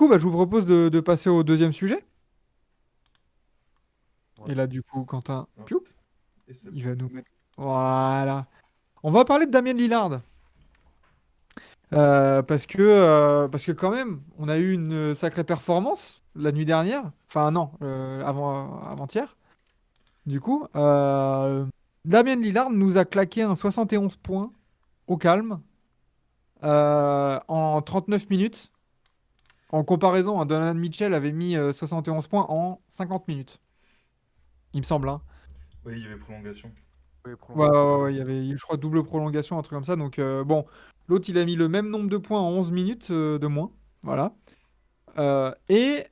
coup, bah, je vous propose de passer au deuxième sujet. Ouais. Et là, du coup, Quentin, Hop, piou, et c'est il bon. va nous mettre. Voilà. On va parler de Damien Lillard. Parce que quand même, on a eu une sacrée performance la nuit dernière. Enfin, non, avant-hier. Du coup, Damien Lillard nous a claqué un 71 points au calme en 39 minutes. En comparaison, Donovan Mitchell avait mis 71 points en 50 minutes. Il me semble, hein. Oui, il y avait prolongation. Ouais, Prolongation. ouais, il y avait, je crois, double prolongation, un truc comme ça. Donc, bon, l'autre, il a mis le même nombre de points en 11 minutes de moins. Voilà. Et,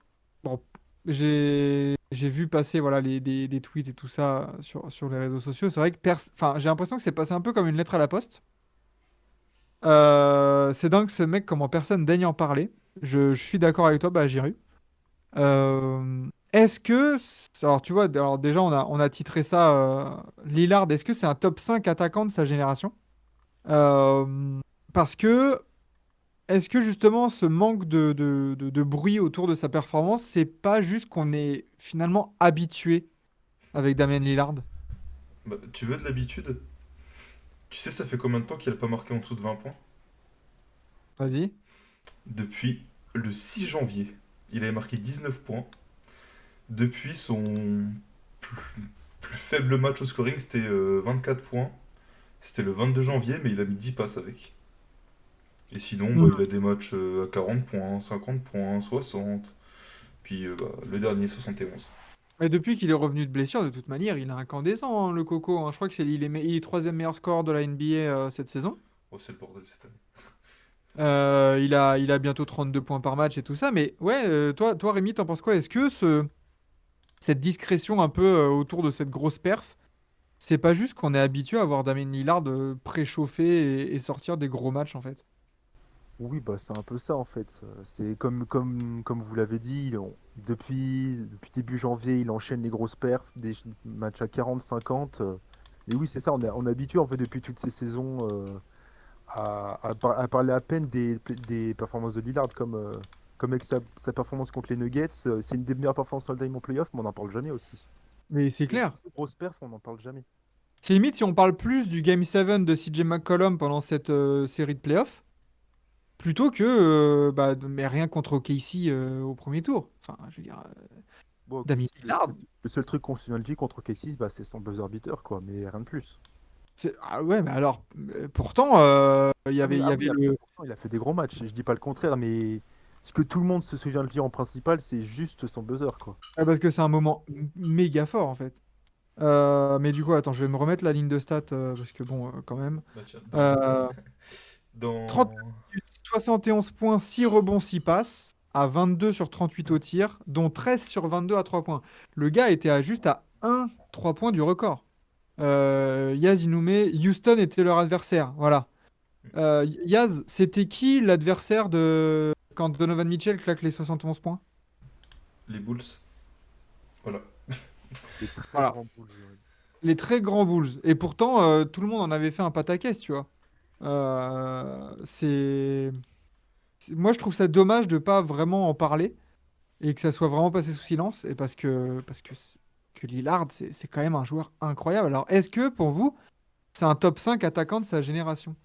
bon, j'ai vu passer voilà, des tweets et tout ça sur les réseaux sociaux. C'est vrai que enfin, j'ai l'impression que c'est passé un peu comme une lettre à la poste. C'est dingue, ce mec, comment personne daigne en parler. Je suis d'accord avec toi, bah, Jiru. Est-ce que. Alors, tu vois, alors déjà, on a titré ça Lillard. Est-ce que c'est un top 5 attaquant de sa génération? Euh, Parce que. Est-ce que justement ce manque de bruit autour de sa performance, c'est pas juste qu'on est finalement habitué avec Damien Lillard? Bah, tu veux de l'habitude? Tu sais, ça fait combien de temps qu'il a pas marqué en dessous de 20 points? Vas-y. Depuis le 6 janvier. Il avait marqué 19 points. Depuis son plus, plus faible match au scoring, c'était 24 points. C'était le 22 janvier, mais il a mis 10 passes avec. Et sinon, bah, il a des matchs à 40 points, 50 points, 60. Puis bah, le dernier, 71. Mais depuis qu'il est revenu de blessure, de toute manière, il est incandescent, hein, le Coco, hein. Je crois que il est troisième meilleur score de la NBA cette saison. Oh, c'est le bordel cette année. Il a bientôt 32 points par match et tout ça. Mais ouais, toi Rémi, t'en penses quoi? Est-ce que cette discrétion un peu autour de cette grosse perf, c'est pas juste qu'on est habitué à voir Damien Lillard préchauffer et sortir des gros matchs en fait? Oui, bah, c'est un peu ça en fait. C'est comme vous l'avez dit, depuis début janvier, il enchaîne les grosses perfs, des matchs à 40, 50. Et oui, c'est ça, on est habitué en fait depuis toutes ces saisons à parler à peine des performances de Lillard, comme avec sa performance contre les Nuggets. C'est une des meilleures performances all-time en playoff, mais on n'en parle jamais aussi. Mais c'est Et clair. toutes ces grosses perfs, on n'en parle jamais. C'est limite si on parle plus du Game 7 de CJ McCollum pendant cette série de playoffs, plutôt que mais rien contre OKC au premier tour. Enfin, je veux dire, Bon, ok, Damien si, Lillard, le seul truc qu'on se souvient de lui contre Casey, bah, c'est son buzzer beater, quoi, mais rien de plus. ah ouais, mais alors, pourtant, Ah, mais, il ah y oui, avait après, le. pourtant, il a fait des gros matchs. Je dis pas le contraire, mais ce que tout le monde se souvient de lui en principal, c'est juste son buzzer, quoi. Ah, parce que c'est un moment méga fort en fait. Mais du coup, attends, je vais me remettre la ligne de stats parce que bon, quand même. Bah tiens, Euh, 39 dans... minutes, 71 points, 6 rebonds, 6 passes, à 22 sur 38 au tir, dont 13 sur 22 à 3 points. Le gars était juste à 1 3 points du record. Yaz, il nous met Houston était leur adversaire. Voilà. Yaz, c'était qui l'adversaire de quand Donovan Mitchell claque les 71 points? les Bulls. Voilà. Des très Voilà. grands boules. Ouais. Les très grands Bulls. Et pourtant, tout le monde en avait fait un pataquès, tu vois. Moi, je trouve ça dommage de pas vraiment en parler et que ça soit vraiment passé sous silence. Et que Lillard, c'est quand même un joueur incroyable. Alors, est-ce que pour vous, c'est un top 5 attaquant de sa génération?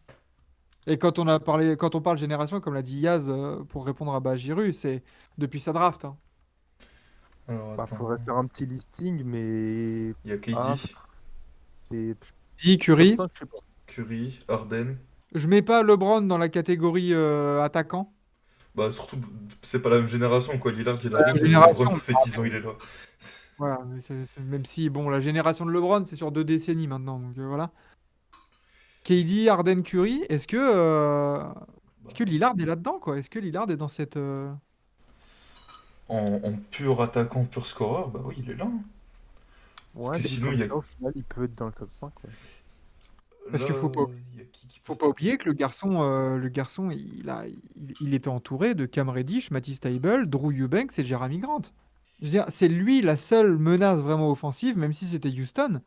Et quand on parle génération, comme l'a dit Yaz, pour répondre à Bajiru, c'est depuis sa draft, hein. Alors Bah, attends. faudrait faire un petit listing, mais Il y a ah, KD, c'est Dit top Curry. 5, je sais pas. Curry, Harden. Je mets pas LeBron dans la catégorie attaquant. Bah surtout, c'est pas la même génération quoi. Lillard, il La arrive, LeBron, génération, ça fait 10 ans, il est là. voilà, mais même si, bon, la génération de LeBron, c'est sur 2 décennies maintenant, donc voilà. KD, Harden, Curry, est-ce que Bah, Lillard est là-dedans, quoi? Est-ce que Lillard est dans cette... en pur attaquant, pur scoreur, bah oui, il est là, hein. Parce Ouais, que dit sinon, comme il y a... ça, au final, il peut être dans le top 5. Ouais. Parce qu'il Là, il y a qui peut faut se pas taper? oublier que le garçon, il était entouré de Cam Reddish, Matisse Thybulle, Drew Eubanks et Jeremy Grant. Je veux dire, c'est lui la seule menace vraiment offensive, même si c'était Houston.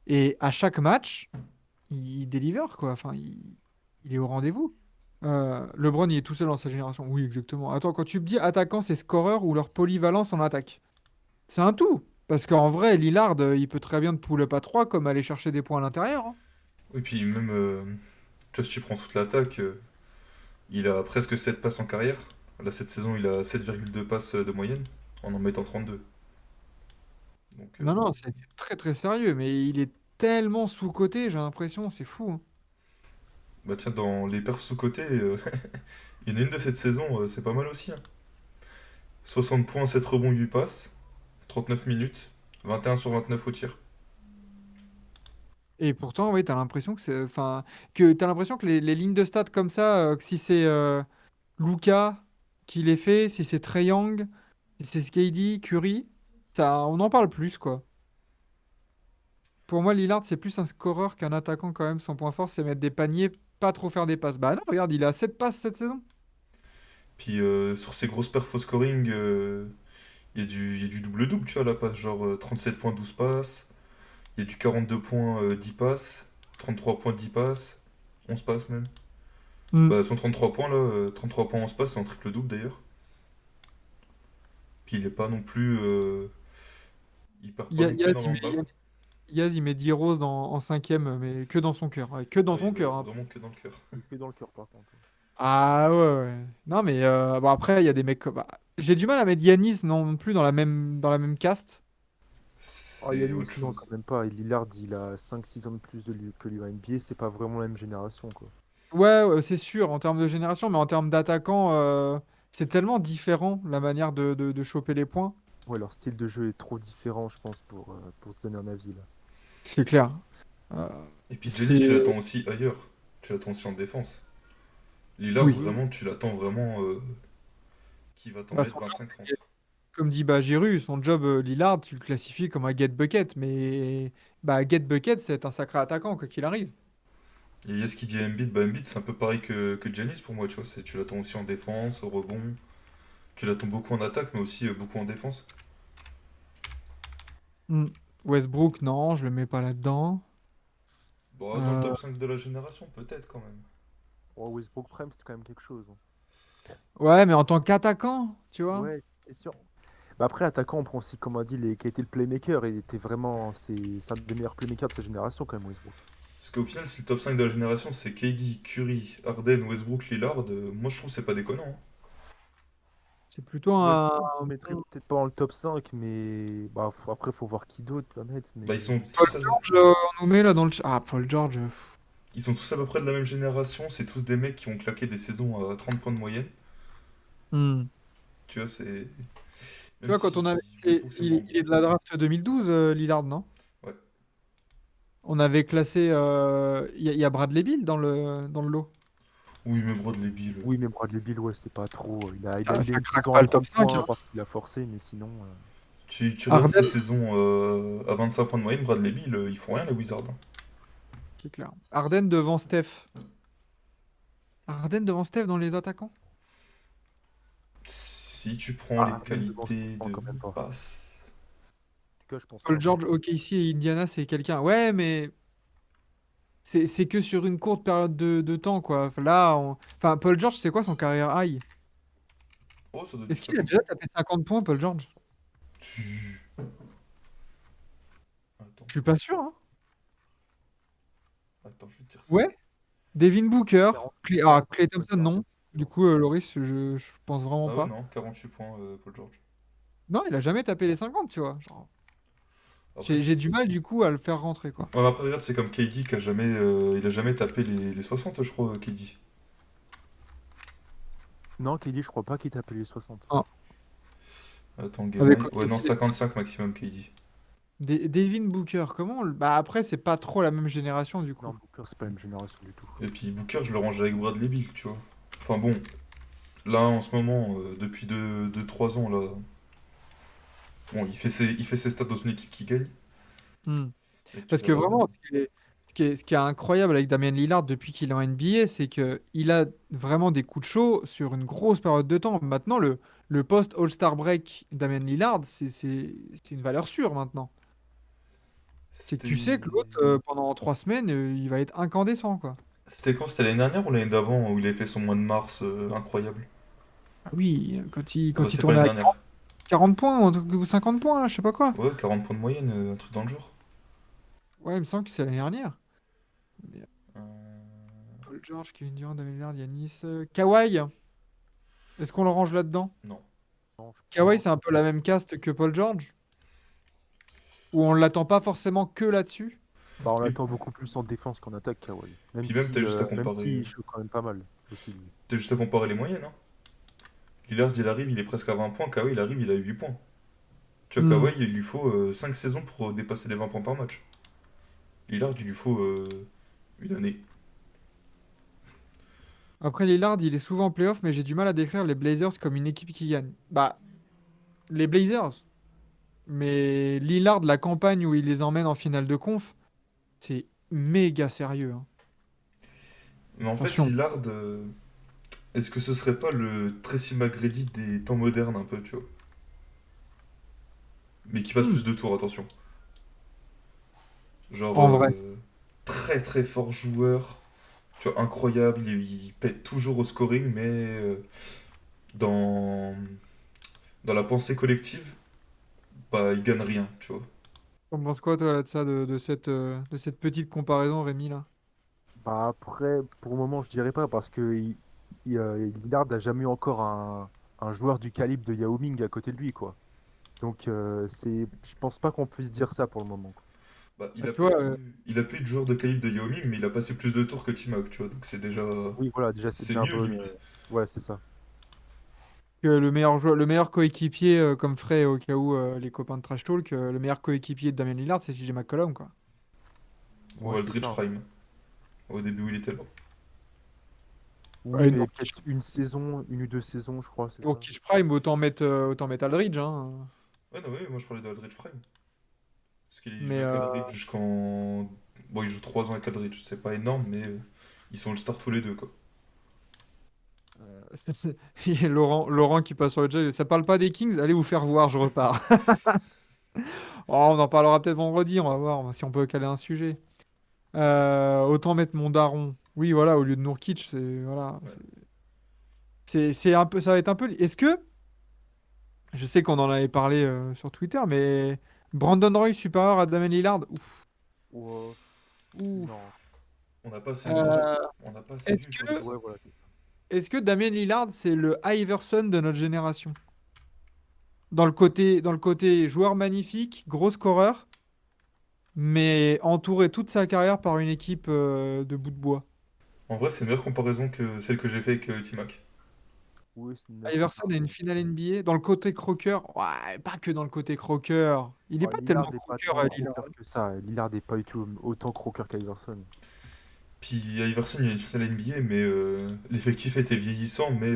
Et à chaque match, il délivre, quoi. Enfin, il est au rendez-vous. LeBron, il est tout seul dans sa génération. Oui, exactement. Attends, quand tu me dis attaquant, c'est scoreur ou leur polyvalence en attaque? C'est un tout. Parce qu'en vrai, Lillard, il peut très bien te pull-up à 3 comme aller chercher des points à l'intérieur, hein. Et puis même, tu vois, si tu prends toute l'attaque, il a presque 7 passes en carrière. Là, cette saison, il a 7,2 passes de moyenne, en mettant 32. Donc, Non, non, c'est très très sérieux, mais il est tellement sous-coté, j'ai l'impression, c'est fou, hein. bah tiens, dans les perfs sous-côté, il y en a une de cette saison, c'est pas mal aussi, hein. 60 points, 7 rebonds, 8 passes, 39 minutes, 21 sur 29 au tir. Et pourtant, oui, t'as l'impression que c'est, enfin, que t'as l'impression que les lignes de stats comme ça, que si c'est Luka qui les fait, si c'est Trae Young, si c'est KD, Curry, ça, on en parle plus, quoi. Pour moi, Lillard, c'est plus un scoreur qu'un attaquant quand même. Son point fort, c'est mettre des paniers, pas trop faire des passes. Bah non, regarde, il a 7 passes cette saison. Puis sur ses grosses perfs au scoring, il y a du double-double, tu vois, la passe, genre 37 points, 12 passes. Il y a du 42 points, 10 passes. 33 points, 10 passes. 11 passes même. Hmm. Bah, son 33 points là, 33 points, 11 passes, c'est en triple-double d'ailleurs. Puis il est pas non plus. Il perd pas non plus Yaz, il énormément de met, ballons. Yaz, il met 10 roses en cinquième, mais que dans son cœur. Ouais, que dans Ouais, ton cœur, hein. vraiment que dans le cœur. Il fait dans le cœur par contre. Ah ouais, ouais. Non, mais bon, après, il y a des mecs comme. Bah, j'ai du mal à mettre Yanis non plus dans la même caste. Ah, C'est Yannis, autre non, chose. quand même pas. Lillard, il a 5-6 ans de plus que lui en NBA, c'est pas vraiment la même génération, quoi. Ouais, ouais, c'est sûr, en termes de génération, mais en termes d'attaquant, c'est tellement différent la manière de choper les points. Ouais, leur style de jeu est trop différent, je pense, pour se donner un avis, là. C'est clair. Euh, Et puis Giannis, tu c'est. l'attends aussi ailleurs. Tu l'attends aussi en défense. Lillard, Oui. vraiment, tu l'attends vraiment qui va t'en Bah, mettre son job, 25-30. comme dit Bajiru, son job, Lillard, tu le classifies comme un get bucket, mais bah, get bucket, c'est un sacré attaquant, quoi qu'il arrive. Et il y a ce qui dit Embiid, bah Embiid c'est un peu pareil que Giannis pour moi, tu vois. Tu l'attends aussi en défense, au rebond. Tu l'attends beaucoup en attaque, mais aussi beaucoup en défense. Hmm. Westbrook, non, je le mets pas là-dedans. Bon, dans le Euh, top 5 de la génération, peut-être quand même. Oh, Westbrook Prime, c'est quand même quelque chose, hein. Ouais, mais en tant qu'attaquant, tu vois. Ouais, c'est sûr. Bah après, attaquant, on prend aussi, comme on a dit, qui a été le playmaker. Il était vraiment. C'est un des meilleurs playmakers de sa génération, quand même, Westbrook. Parce qu'au final, si le top 5 de la génération c'est KD, Curry, Harden, Westbrook, Lillard, moi je trouve que c'est pas déconnant, hein. C'est plutôt Westbrook, je un le mettrais peut-être pas dans le top 5, mais bah, après, faut voir qui d'autre peut mettre. Bah, ils sont Paul tous à, George, on nous met là dans le chat. Ah, Paul George. ils sont tous à peu près de la même génération. C'est tous des mecs qui ont claqué des saisons à 30 points de moyenne. Hmm. Tu vois, c'est. Tu Même vois, quand si on avait. Westbrook c'est Il, moins est bon. il est de la draft 2012, Lillard, non? Ouais. On avait classé. Il y a Bradley Beal dans le lot. Oui, mais Bradley Beal. Oui, mais Bradley Beal, ouais, c'est pas trop. Ah, Il a ça une craque saison pas à le top 30 5, points hein. parce qu'il a forcé, mais sinon. Tu regardes ces Harden, saisons à 25 points de moyenne, Bradley Beal, ils font rien les Wizards, hein. c'est clair. Harden devant Steph. Harden devant Steph dans les attaquants? Si tu prends les Ah, Harden devant qualités non, de quand même pas. En passe. tout cas, je pense Paul pas, moi. George, OKC et Indiana, c'est quelqu'un. Ouais, mais c'est que sur une courte période de temps, quoi. Là, enfin, Paul George, c'est quoi son carrière high? Oh, ça doit être du Est-ce qu'il a 50 déjà points. tapé 50 points, Paul George? Tu... Attends, Je suis pas sûr, hein. attends, je vais te dire ça. Ouais. Devin Booker. 40, Clay 48, Thompson, non. Du 48. coup, Loris, je pense vraiment Ah ouais, pas. non, 48 points, Paul George. Non, il a jamais tapé les 50, tu vois. Genre, Après, j'ai du mal, du coup, à le faire rentrer, quoi. ouais, mais après, regarde, c'est comme KD qui a jamais, il a jamais tapé les 60, je crois, KD. Non, KD, je crois pas qu'il t'a appelé les 60. Ah, Attends, Game avec Eye. Ouais, non, OKC, 55 maximum KD. Devin Booker, comment Bah après, c'est pas trop la même génération, du Non, coup. Booker, c'est pas la même génération du tout. Et puis Booker, je le range avec Bradley Beal, tu vois. Enfin bon, là, en ce moment, depuis 3 ans, là, bon, il fait ses stats dans une équipe qui gagne. Hmm. Et tu Parce que verras bien. vraiment, ce qui est incroyable avec Damian Lillard depuis qu'il est en NBA, c'est qu'il a vraiment des coups de chaud sur une grosse période de temps. Maintenant, le post-All-Star Break Damian Lillard, c'est une valeur sûre maintenant. C'est que tu sais que C'était. l'autre, pendant 3 semaines, il va être incandescent, quoi. C'était quand? C'était l'année dernière ou l'année d'avant où il avait fait son mois de mars incroyable? Ah oui, Ah bah quand il c'était pas tournait l'année à dernière. 40 points ou 50 points, là, je sais pas quoi. Ouais, 40 points de moyenne, un truc dans le genre. Ouais, il me semble que c'est l'année dernière. Mais, Euh, Paul George, Kevin Durant, Damien Lillard, Yanis. Kawhi, est-ce qu'on le range là-dedans? Non. Non, je Kawhi, pense. c'est un peu la même caste que Paul George, où on l'attend pas forcément que là-dessus. Bah, on Et l'attend beaucoup plus en défense qu'en attaque, Kawhi. puis même, t'as juste à Même comparer. s'il shoot quand même pas mal aussi, lui. T'as juste à comparer les moyennes, hein. Lillard, il arrive, il est presque à 20 points. Kawhi, il arrive, il a 8 points. Tu vois, Hmm. Kawhi, il lui faut 5 saisons pour dépasser les 20 points par match. Lillard, il lui faut une année. Après, Lillard, il est souvent en playoff, mais j'ai du mal à décrire les Blazers comme une équipe qui gagne. Bah, les Blazers. Mais Lillard, la campagne où il les emmène en finale de conf, c'est méga sérieux, hein. Mais en fait, Attention. Lillard, est-ce que ce serait pas le Tracy McGrady des temps modernes un peu, tu vois? Mais qui passe Hmm. plus de tours, attention. Genre, En vrai. très très fort joueur, tu vois, incroyable, il pète toujours au scoring, mais dans, dans la pensée collective, bah, il gagne rien, tu vois. T'en penses quoi, toi, là, de ça, de cette petite comparaison, Rémi, là? Bah, après, pour le moment, je dirais pas, parce que Lillard n'a jamais eu encore un joueur du calibre de Yao Ming à côté de lui, quoi. Donc, je pense pas qu'on puisse dire ça pour le moment, quoi. Bah, Bah, tu vois, il a pu être joueur de calibre de Yao Ming, mais il a passé plus de tours que T-Mac, tu vois, donc c'est déjà... Oui, voilà, déjà, c'est C'est déjà un mieux, peu. limite. Ouais, c'est ça. que le meilleur joueur, le meilleur coéquipier, comme Frey, au cas où les copains de Trash Talk, le meilleur coéquipier de Damien Lillard, c'est CJ McCollum, quoi. Ou Ouais, c'est Aldridge ça, hein. Prime, au début où il était là. Oui, Ouais, mais Nurkic, peut-être une saison, une ou deux saisons, je crois, c'est ça. Nurkic Prime, autant mettre Aldridge, hein. Ouais, non, oui, moi je parlais de Aldridge Prime. Parce qu'il joue Mais avec Aldridge jusqu'en... Bon, il joue 3 ans avec Aldridge, c'est pas énorme, mais ils sont le star tous les deux, quoi. il y a Laurent qui passe sur le chat, ça parle pas des Kings, allez vous faire voir, je repars. Oh, on en parlera peut-être vendredi, on va voir si on peut caler un sujet. Autant mettre mon daron. Oui, voilà, au lieu de Nurkic, voilà, Ouais. c'est un peu, ça va être un peu. Est-ce que, je sais qu'on en avait parlé sur Twitter, mais Brandon Roy supérieur à Damien Lillard, ouf, Ou, ouf. non. On n'a pas assez vu. Euh, On n'a pas assez est-ce vu pour dire que, ça. Ouais, voilà, c'est ça. est-ce que Damien Lillard, c'est le Iverson de notre génération? Dans le côté joueur magnifique, gros scoreur, mais entouré toute sa carrière par une équipe de bout de bois. En vrai, c'est une meilleure comparaison que celle que j'ai fait avec T-Mac. Oui, c'est une meilleure Iverson a une comparaison. finale NBA. Dans le côté croqueur, ouais, pas que dans le côté croqueur. Il n'est Oh, pas tellement Lillard n'est pas croqueur, tant Lillard. croqueur que ça. Lillard n'est pas du tout autant croqueur qu'Iverson. Puis Iverson, il y a une finale NBA, mais l'effectif était vieillissant, mais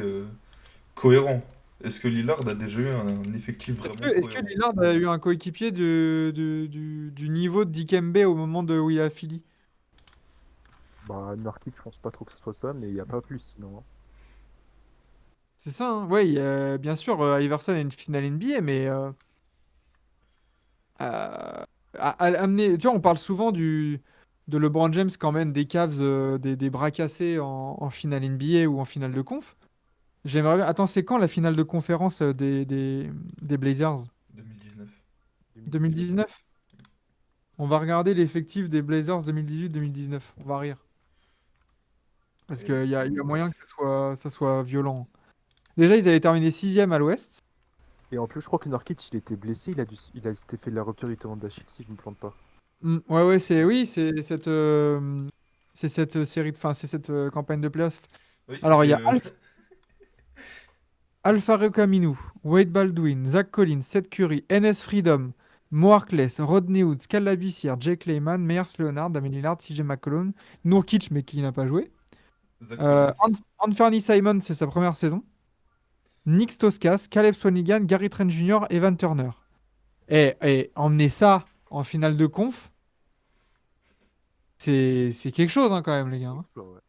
cohérent. Est-ce que Lillard a déjà eu un effectif vraiment Est-ce que cohérent? Lillard a eu un coéquipier du niveau de Dikembe au moment où il a fini? Bah, Nurkic, je pense pas trop que ce soit ça, mais il n'y a pas plus sinon, hein. C'est ça, hein. Ouais, bien sûr, Iverson a une finale NBA, mais amener, tu vois, on parle souvent de LeBron James quand même des Cavs, des bras cassés en finale NBA ou en finale de conf. J'aimerais bien. Attends, c'est quand la finale de conférence des Blazers? 2019. 2018. 2019? On va regarder l'effectif des Blazers 2018-2019. On va rire. Parce Et, qu'il y a moyen que ça soit violent. Déjà, ils avaient terminé sixième à l'Ouest. Et en plus, je crois que Nurkic, il était blessé, s'était fait la rupture du tendon d'Achille, si je ne me plante pas. Ouais, ouais, oui, c'est cette série de fin, c'est cette campagne de playoffs. oui, Alors, il y c'était. a Alfaro Camino, Wade Baldwin, Zach Collins, Seth Curry, Enes Freedom, Mo Harkless, Rodney Hood, Skal Labissière, Jake Layman, Meyers Leonard, Damien Lillard, CJ McCollum, Nurkic, mais qui n'a pas joué. Zach Collins. Anthony Simon, c'est sa première saison. Nick Stauskas, Caleb Swanigan, Gary Trent Jr., Evan Turner. Et emmener ça en finale de conf, c'est quelque chose hein, quand même, les gars, hein. Exploit, ouais.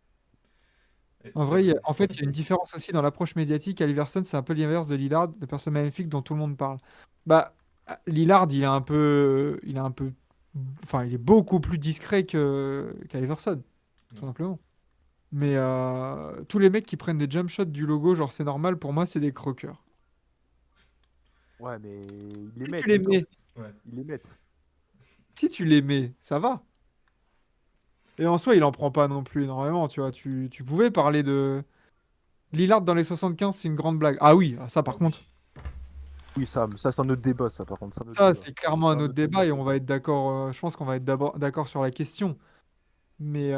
Et En vrai, t'avais- en fait, il y a une différence aussi dans l'approche médiatique. Iverson, c'est un peu l'inverse de Lillard, de personne magnifique dont tout le monde parle. Bah, Lillard, enfin, il est beaucoup plus discret qu'Iverson, tout simplement. Mais tous les mecs qui prennent des jump shots du logo, genre c'est normal, pour moi, c'est des croqueurs. Ouais, mais ils les Si tu mettent, les d'accord. mets, Ouais. Ils les mettent. si tu les mets, ça va. Et en soi, il en prend pas non plus énormément, tu vois. Tu pouvais parler de Lillard dans les 75, c'est une grande blague. Ah oui, ça Ah par contre. oui. Oui, ça c'est un autre débat, ça, par contre, c'est un autre Ça, débat. c'est clairement C'est un un autre autre débat. débat et on va être d'accord. Je pense qu'on va être d'abord d'accord sur la question. Mais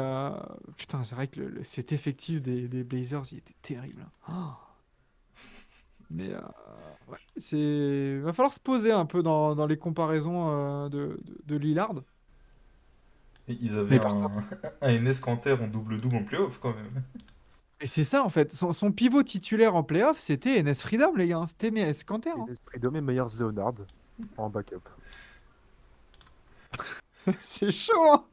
putain, c'est vrai que cet effectif des Blazers, il était terrible, hein. Oh. Mais ouais, va falloir se poser un peu dans les comparaisons de Lillard. Et ils avaient Mais par contre, un Enes Kanter en double-double en playoff quand même. et c'est ça en fait. Son pivot titulaire en playoff, c'était Enes Freedom, les gars. C'était Enes Kanter, Et hein. l'esprit d'homme et Myers Leonard en backup. C'est chaud, hein.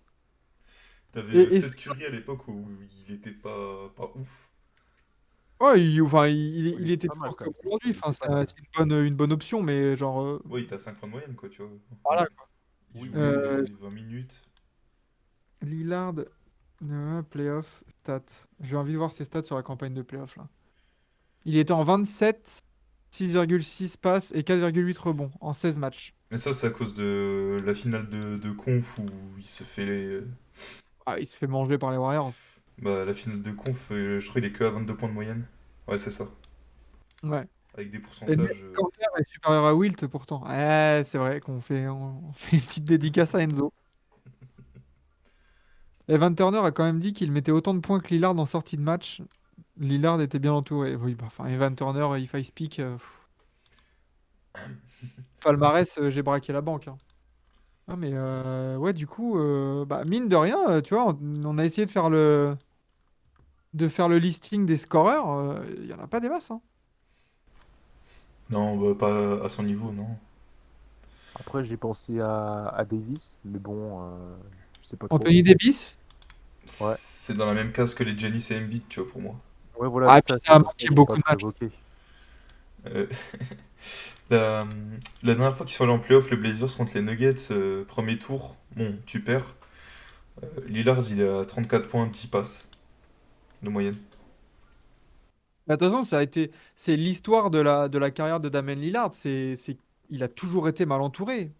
T'avais Et Seth Curry à l'époque où il était pas ouf. ouais, enfin, Oui, il il était était pas mal toujours quand comme même. aujourd'hui. Il Enfin, était pas mal. c'est une bonne option, mais genre, Ouais, il était à 5 points de moyenne, quoi, tu vois. voilà. Il Oui, oui, Euh, jouait 20 minutes. Lillard, playoff, stats. J'ai envie de voir ses stats sur la campagne de playoff là. Il était en 27, 6,6 passes et 4,8 rebonds en 16 matchs. Mais ça, c'est à cause de la finale de conf où il se fait les. Ah, il se fait manger par les Warriors. Bah, la finale de conf, je crois qu'il est que à 22 points de moyenne. Ouais, c'est ça. Ouais. Avec des Et le pourcentages. Canter est supérieur à Wilt pourtant. Ouais, c'est vrai on fait une petite dédicace à Enzo. Evan Turner a quand même dit qu'il mettait autant de points que Lillard en sortie de match. Lillard était bien entouré. Oui, bah, enfin, Evan Turner, if I speak, palmarès, j'ai braqué la banque, hein. Ah, mais ouais, du coup, bah, mine de rien, tu vois, on a essayé de faire le listing des scoreurs. Il y en a pas des masses, hein. Non, bah, pas à son niveau, non. Après, j'ai pensé à Davis, mais bon, je sais pas trop. Anthony Davis. Ouais. C'est dans la même case que les Giannis et Embiid, tu vois, pour moi. Ouais, voilà, Ah, c'est et puis ça, ça c'est a pour ça manqué que j'ai pas beaucoup de trop matchs. évoqué. Euh, la, la dernière fois qu'ils sont allés en playoff, les Blazers contre les Nuggets, premier tour, bon, tu perds. Lillard, il est à 34 points, 10 passes de moyenne. Bah, de toute façon, c'est l'histoire de la carrière de Damian Lillard. Il a toujours été mal entouré.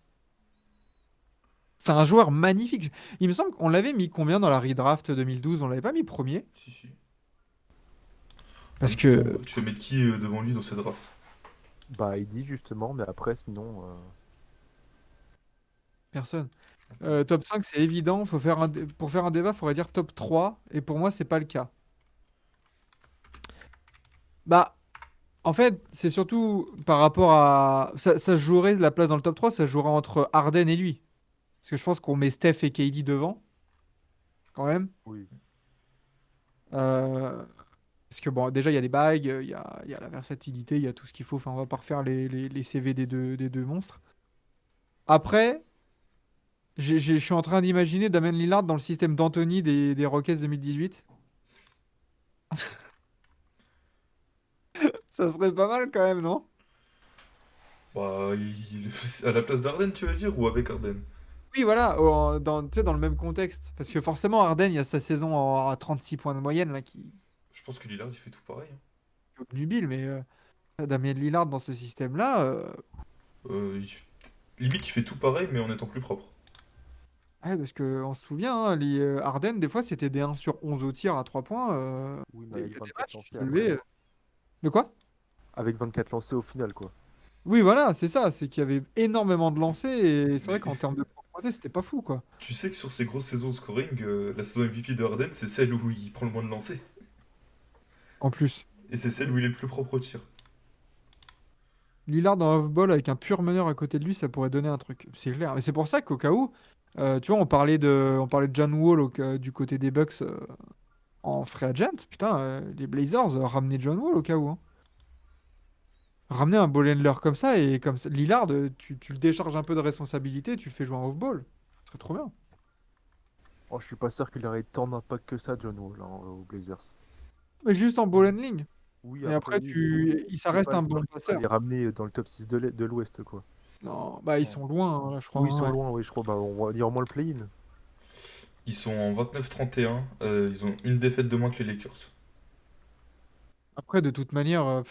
C'est un joueur magnifique. Il me semble qu'on l'avait mis combien dans la redraft 2012? On l'avait pas mis premier. Si, si. En Parce même temps, que tu vas mettre qui devant lui dans cette draft? Bah, il dit justement, mais après, sinon. personne. Top 5, c'est évident. Pour faire un débat, il faudrait dire top 3. Et pour moi, c'est pas le cas. Bah, en fait, c'est surtout par rapport à. Ça se jouerait, la place dans le top 3, ça se jouerait entre Harden et lui. Parce que je pense qu'on met Steph et KD devant, quand même. Oui. Euh, Parce que bon, déjà, il y a des bagues, il y a la versatilité, il y a tout ce qu'il faut. Enfin, on va pas refaire les CV des deux monstres. Après, je suis en train d'imaginer Damian Lillard dans le système d'Anthony des Rockets 2018. Ça serait pas mal quand même, non? Bah, à la place d'Arden, tu veux dire, ou avec Arden? Oui, voilà, tu sais, dans le même contexte. Parce que forcément, Harden, il y a sa saison à 36 points de moyenne, là, qui Je pense que Lillard, il fait tout pareil, hein. est obnubile, mais Damien Lillard dans ce système-là, Euh, il- Limite, il fait tout pareil, mais en étant plus propre. ouais, parce qu'on se souvient, hein, Harden, des fois, c'était des 1 sur 11 au tir à 3 points. Oui, mais Et il avec y a des 24 matchs, tu lancés te après. levais. De quoi? Avec 24 lancés au final, quoi. Oui, voilà, c'est ça. C'est qu'il y avait énormément de lancers. Et c'est vrai Mais qu'en termes de propreté, c'était pas fou, quoi. tu sais que sur ces grosses saisons de scoring, la saison MVP de Harden, c'est celle où il prend le moins de lancers. En plus. Et c'est celle où il est le plus propre au tir. Lillard en off-ball avec un pur meneur à côté de lui, ça pourrait donner un truc. C'est clair. Mais c'est pour ça qu'au cas où, tu vois, on parlait de John Wall du côté des Bucks en free agent. Putain, les Blazers ramenaient John Wall au cas où, hein. Ramener un ball handler comme ça et comme ça, Lillard, tu le décharges un peu de responsabilité, tu le fais jouer en off-ball. Ce serait trop bien. Oh, je suis pas sûr qu'il aurait tant d'impact que ça, John Wall, hein, aux Blazers. Mais juste en ball handling. Oui, Et après, après, oui, mais bon. ça reste un bon Tu peux pas passeur. les ramener dans le top 6 de l'Ouest, quoi. Non, bah ils Non. sont loin, hein, là, je crois, Oui, ils hein, sont ouais. loin, oui, je crois. Bah, on va dire au moins le play-in. Ils sont en 29-31. Ils ont une défaite de moins que les Lakers. Après, de toute manière,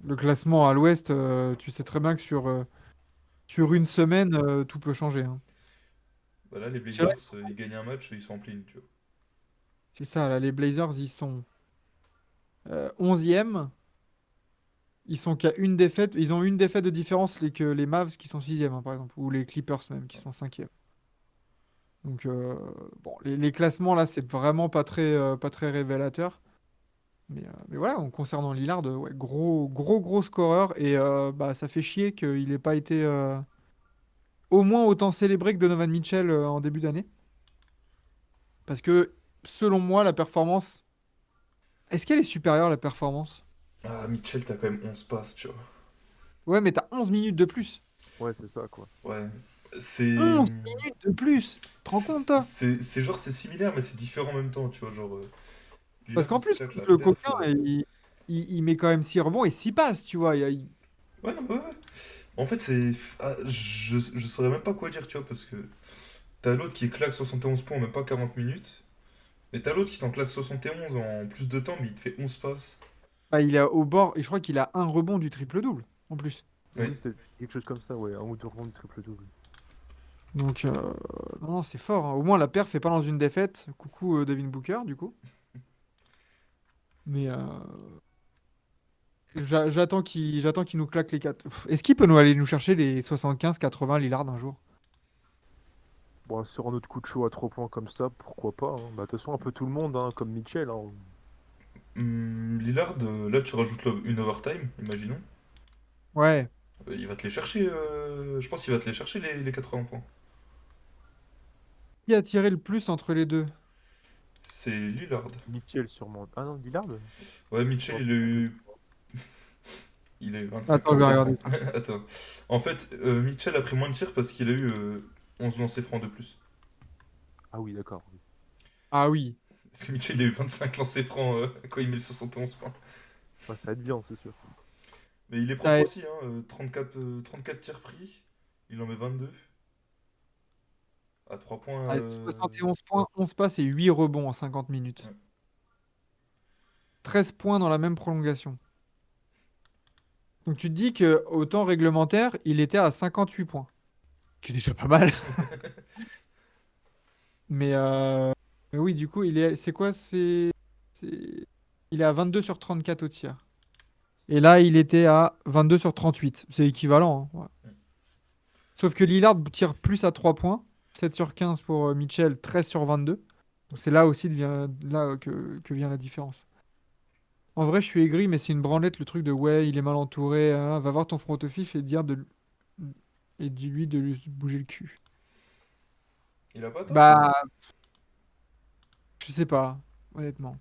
le classement à l'ouest, tu sais très bien que sur une semaine, tout peut changer, hein. Bah là, les C'est vrai, Blazers, ils gagnent un match, ils sont en play-in, tu vois. c'est ça, là, les Blazers, ils sont 11e. Ils sont qu'à une défaite. Ils ont une défaite de différence que les Mavs qui sont 6e, hein, par exemple. Ou les Clippers même, qui sont 5e. Donc, bon, les classements, là, c'est vraiment pas très révélateur. Mais voilà, concernant Lillard, ouais, gros scoreur. Et bah, ça fait chier qu'il n'ait pas été au moins autant célébré que Donovan Mitchell en début d'année. Parce que, selon moi, la performance. Est-ce qu'elle est supérieure, la performance? Ah, Mitchell, t'as quand même 11 passes, tu vois. Ouais, mais t'as 11 minutes de plus. Ouais, c'est ça, quoi. Ouais. C'est. 11 minutes de plus! Tu te rends compte, toi? C'est genre, c'est similaire, mais c'est différent en même temps, tu vois. Genre, Parce Lillard, qu'en il plus, claque la contre le perf. coquin, il met quand même 6 rebonds et 6 passes, tu vois. Ouais, non, ouais, ouais. En fait, c'est. Ah, je saurais même pas quoi dire, tu vois, parce que t'as l'autre qui claque 71 points en même pas 40 minutes. Mais t'as l'autre qui t'en claque 71 en plus de temps, mais il te fait 11 passes. Ah, il est au bord, et je crois qu'il a un rebond du triple-double, en plus. Oui. Oui, c'était quelque chose comme ça, ouais. Un ou deux rondes triple-double. Donc, non, non, c'est fort, hein. Au moins, la perf fait pas dans une défaite. Coucou Devin Booker, du coup. Mais j'attends qu'il nous claque les 4. Est-ce qu'il peut nous aller nous chercher les 75-80 Lillard un jour? Bon, sur un autre coup de chaud à 3 points comme ça, pourquoi pas, hein. Bah, de toute façon, un peu tout le monde, hein, comme Mitchell, hein. Lillard, là, tu rajoutes une overtime, imaginons. Ouais. Il va te les chercher. Je pense qu'il va te les chercher, les 80 points. Qui a tiré le plus entre les deux? C'est Lillard. Mitchell sûrement. Ah non, Dillard? Ouais, Mitchell, Oh, il a eu. Il a eu 25 Attends, je vais lancers regarder francs. ça. Attends. En fait, Mitchell a pris moins de tirs parce qu'il a eu 11 lancers francs de plus. ah oui, d'accord. Oui. Ah oui. Parce que Mitchell, il a eu 25 lancers francs quand il met 71 points. Ouais, ça va être bien, c'est sûr. Mais il est propre Ouais. aussi, hein. 34 tirs pris. Il en met 22. À 3 points. Ah, 71 points, 11 passes et 8 rebonds en 50 minutes. Ouais. 13 points dans la même prolongation. Donc tu te dis que au temps réglementaire, il était à 58 points. Qui est déjà pas mal. Mais, mais oui, du coup, c'est quoi? Il est à 22 sur 34 au tir. Et là, il était à 22 sur 38. C'est équivalent, hein, ouais. Sauf que Lillard tire plus à 3 points. 7 sur 15 pour Mitchell, 13 sur 22. Donc c'est là aussi que vient la différence. En vrai, je suis aigri, mais c'est une branlette le truc de ouais, il est mal entouré, hein. Va voir ton front office et dis-lui de lui bouger le cul. Il a pas tort. Bah, je sais pas, honnêtement.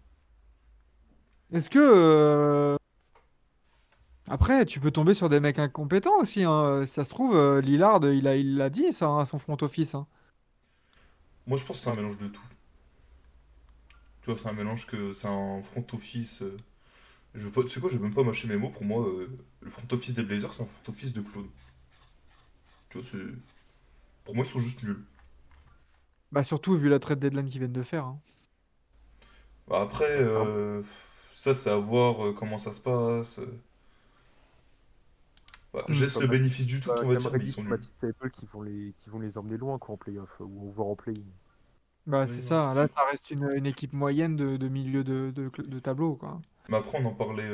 Est-ce que après, tu peux tomber sur des mecs incompétents aussi, hein. Ça se trouve, Lillard, il l'a dit ça, hein, à son front office, hein. Moi, je pense que c'est un mélange de tout. Tu vois, c'est un mélange que c'est un front office. Je veux pas, tu sais quoi, je vais même pas mâcher mes mots. Pour moi, le front office des Blazers, c'est un front office de clown. Tu vois, c'est. Pour moi, ils sont juste nuls. Bah surtout vu la trade deadline qu'ils viennent de faire, hein. Bah, après, Ouais, clairement. ça, c'est à voir comment ça se passe. Bah, je Hmm. laisse le bénéfice du doute, Pas on va dire, Cam mais ils Reddish, sont nuls. Matisse Thybulle qui vont les emmener loin quoi, en playoff ou voire en play-in. Bah c'est Oui, non, ça. c'est Là, sûr. ça reste une équipe moyenne de milieu de tableau, quoi. Mais après, on en parlait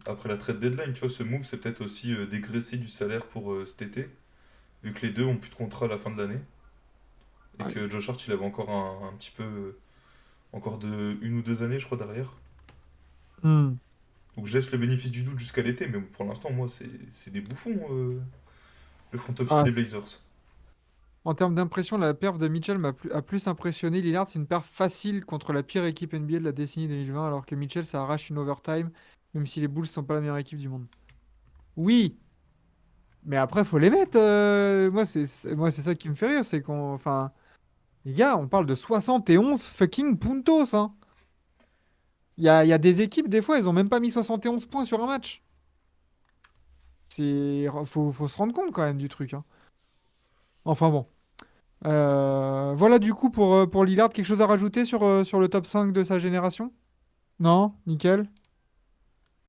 après la trade deadline. Tu vois, ce move, c'est peut-être aussi dégraisser du salaire pour cet été, vu que les deux ont plus de contrat à la fin de l'année. Et Ouais. que Josh Hart, il avait encore un petit peu. Encore de une ou deux années, je crois, derrière. Hmm. Donc je laisse le bénéfice du doute jusqu'à l'été, mais pour l'instant, moi, c'est des bouffons, le front office Ah, des Blazers. en termes d'impression, la perf de Mitchell a plus impressionné. Lillard, c'est une perf facile contre la pire équipe NBA de la décennie 2020, alors que Mitchell, ça arrache une overtime, même si les Bulls sont pas la meilleure équipe du monde. Oui, mais après, faut les mettre. Moi, c'est ça qui me fait rire, c'est qu'on, enfin, les gars, on parle de 71 fucking puntos, hein. Il y a des équipes, des fois, elles ont même pas mis 71 points sur un match. Faut se rendre compte quand même du truc, hein. Enfin bon. Voilà du coup pour Lillard, quelque chose à rajouter sur le top 5 de sa génération? Non? Nickel.